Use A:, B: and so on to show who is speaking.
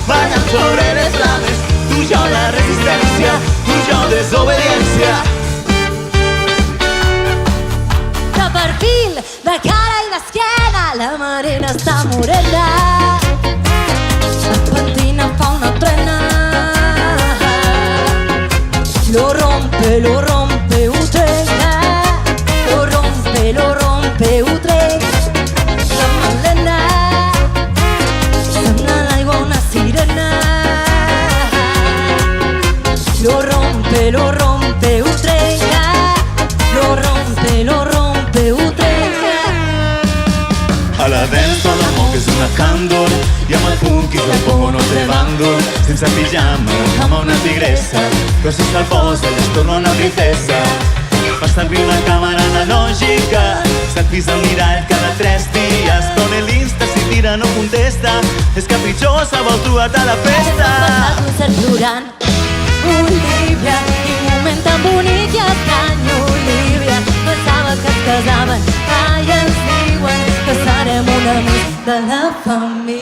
A: ballant sobre les flames, tu i jo la resistència, tu i jo desobediència.
B: De perfil, de cara i d'esquena, la Marina està morena, la pentina fa una trena. Lo rompe, ho trenca, lo rompe, ho trenca. La Malena sembla l'aigua una sirena. Lo rompe, ho trenca, lo rompe, ho trenca.
A: A la dance tot el món que és una càndol i amb el punk i el poco no té bàndol. Sense pijama, com una tigressa, però si se'l posa ja es torna una princesa. Fa servir una càmera analògica, selfies al mirall cada 3 dies, però en l'Insta si tira no contesta, és capritxosa, vol trobar-te a la festa.
B: Passat concert plorant, Olivia, quin moment tan bonic i estrany, Olivia. Pensava que es casaven, ai ens diuen que serem un amic de la família.